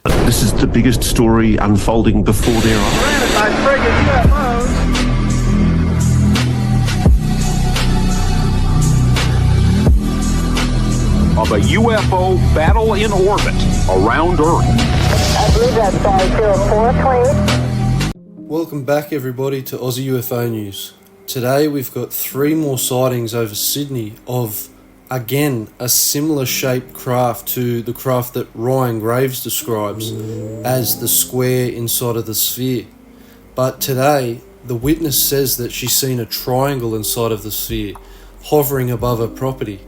This is the biggest story unfolding before their eyes. Of a UFO battle in orbit around Earth. I believe that's 504, please. Welcome back everybody to Aussie UFO News. Today we've got 3 more sightings over Sydney of, again, a similar shaped craft to the craft that Ryan Graves describes as the square inside of the sphere. But today, the witness says that she's seen a triangle inside of the sphere, hovering above her property.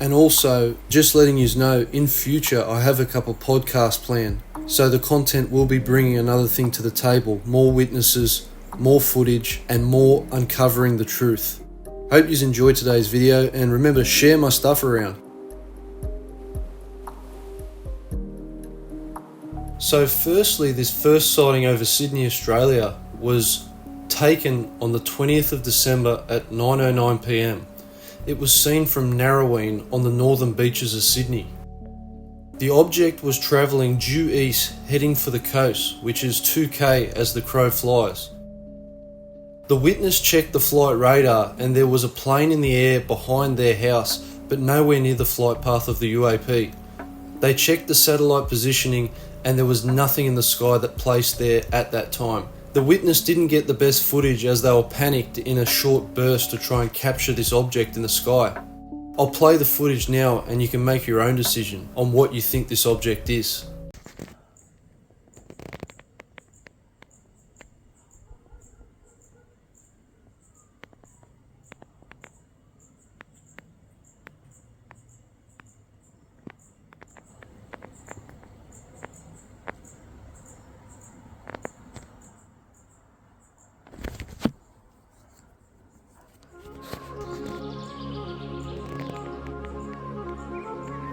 And also, just letting you know, in future I have a couple podcasts planned, so the content will be bringing another thing to the table, more witnesses, more footage, and more uncovering the truth. Hope you enjoyed today's video, and remember, share my stuff around. So firstly, this first sighting over Sydney, Australia was taken on the 20th of December at 9:09 p.m. It was seen from Narraweena on the northern beaches of Sydney. The object was travelling due east, heading for the coast, which is 2k as the crow flies. The witness checked the flight radar and there was a plane in the air behind their house, but nowhere near the flight path of the UAP. They checked the satellite positioning and there was nothing in the sky that placed there at that time. The witness didn't get the best footage as they were panicked in a short burst to try and capture this object in the sky. I'll play the footage now and you can make your own decision on what you think this object is.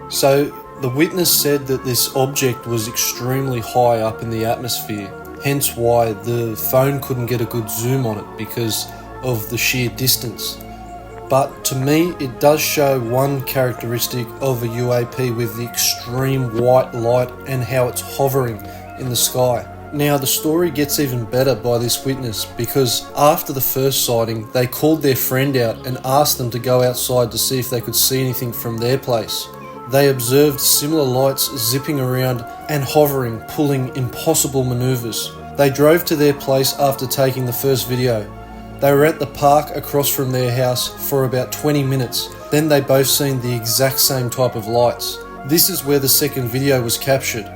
So the witness said that this object was extremely high up in the atmosphere, hence why the phone couldn't get a good zoom on it because of the sheer distance. But to me, it does show one characteristic of a UAP with the extreme white light and how it's hovering in the sky. Now the story gets even better by this witness because after the first sighting, they called their friend out and asked them to go outside to see if they could see anything from their place. They observed similar lights zipping around and hovering, pulling impossible maneuvers. They drove to their place after taking the first video. They were at the park across from their house for about 20 minutes. Then they both seen the exact same type of lights. This is where the second video was captured.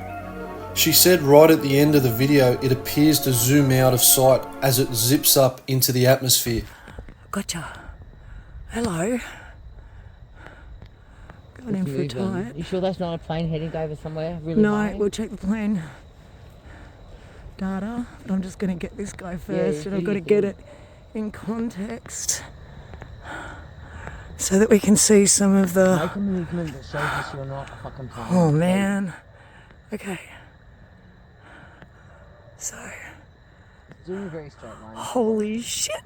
She said right at the end of the video it appears to zoom out of sight as it zips up into the atmosphere. Gotcha. Hello. Going in for a tight. You sure that's not a plane heading over somewhere really No, high? we'll check the plane data, but I'm just going to get this guy first, and I've got to get it in context so that we can see some of the... Make a movement that shows us you're not a fucking plane. Oh man. Okay. So... Doing a very straight line. Holy shit.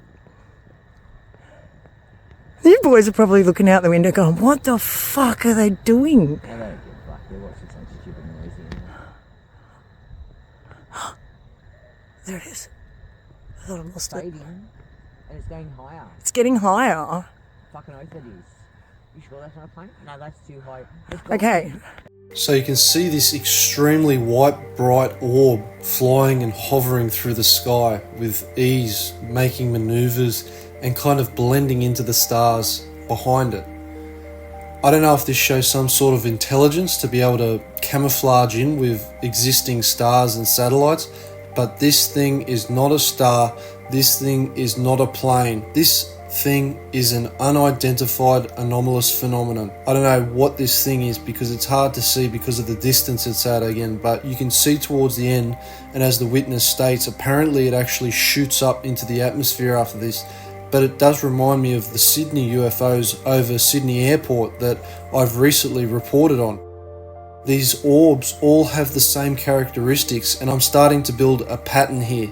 You boys are probably looking out the window going, what the fuck are they doing? I don't give a fuck, they're watching some stupid noise in there. There it is. I thought I lost it. Fading, and it's going higher. It's getting higher. Fucking oath it is. You sure that's not a plane? No, that's too high. Okay. So you can see this extremely white, bright orb flying and hovering through the sky with ease, making maneuvers and kind of blending into the stars behind it. I don't know if this shows some sort of intelligence to be able to camouflage in with existing stars and satellites, but this thing is not a star, this thing is not a plane, this thing is an unidentified anomalous phenomenon. I don't know what this thing is because it's hard to see because of the distance it's at again, but you can see towards the end, and as the witness states, apparently it actually shoots up into the atmosphere after this. But it does remind me of the Sydney UFOs over Sydney Airport that I've recently reported on. These orbs all have the same characteristics, and I'm starting to build a pattern here.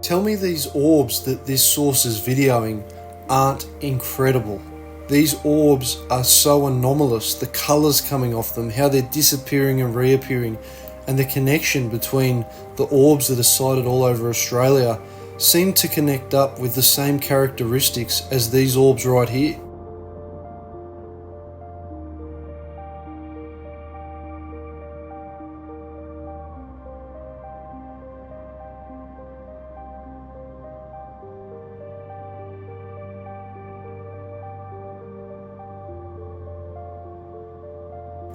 Tell me these orbs that this source is videoing aren't incredible. These orbs are so anomalous, the colours coming off them, how they're disappearing and reappearing, and the connection between the orbs that are sighted all over Australia seem to connect up with the same characteristics as these orbs right here.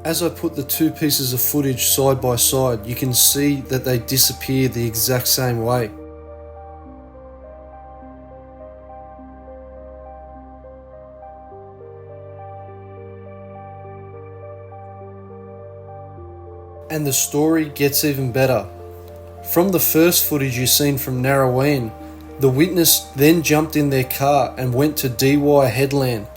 As I put the two pieces of footage side by side, you can see that they disappear the exact same way. And the story gets even better. From the first footage you've seen from Narraweena, the witness then jumped in their car and went to DY Headland.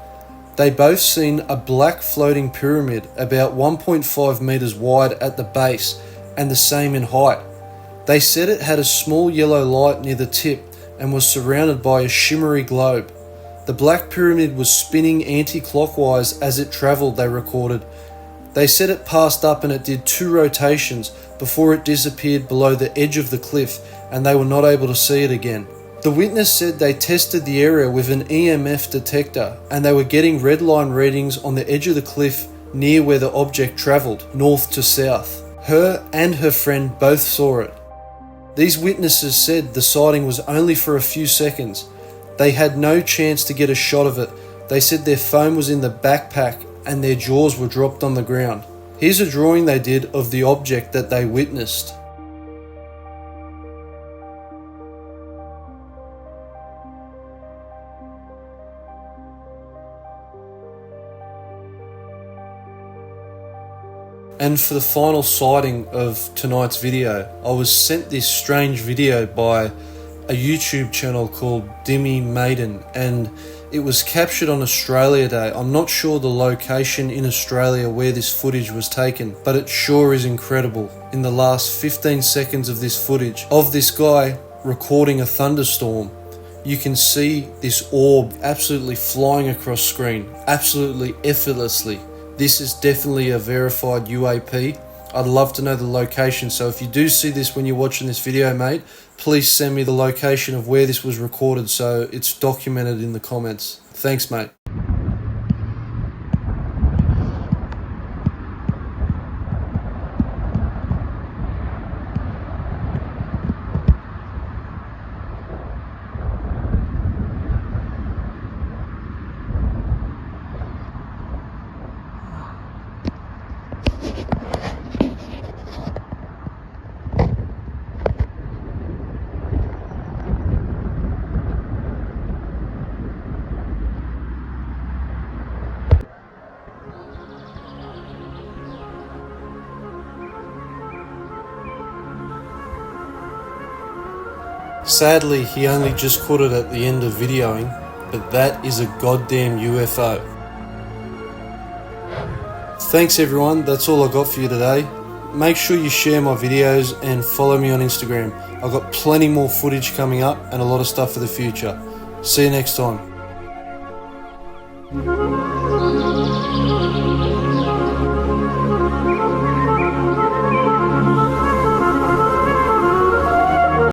They both seen a black floating pyramid about 1.5 meters wide at the base and the same in height. They said it had a small yellow light near the tip and was surrounded by a shimmery globe. The black pyramid was spinning anti-clockwise as it travelled, they recorded. They said it passed up and it did 2 rotations before it disappeared below the edge of the cliff and they were not able to see it again. The witness said they tested the area with an EMF detector and they were getting red line readings on the edge of the cliff near where the object travelled, north to south. Her and her friend both saw it. These witnesses said the sighting was only for a few seconds. They had no chance to get a shot of it. They said their phone was in the backpack and their jaws were dropped on the ground. Here's a drawing they did of the object that they witnessed. And for the final sighting of tonight's video, I was sent this strange video by a YouTube channel called Dimmy Maiden, and it was captured on Australia Day. I'm not sure the location in Australia where this footage was taken, but it sure is incredible. In the last 15 seconds of this footage of this guy recording a thunderstorm, you can see this orb absolutely flying across screen, absolutely effortlessly. This is definitely a verified UAP. I'd love to know the location, so if you do see this when you're watching this video, mate, please send me the location of where this was recorded so it's documented in the comments. Thanks, mate. Sadly, he only just caught it at the end of videoing, but that is a goddamn UFO. Thanks everyone, that's all I got for you today. Make sure you share my videos and follow me on Instagram. I've got plenty more footage coming up and a lot of stuff for the future. See you next time.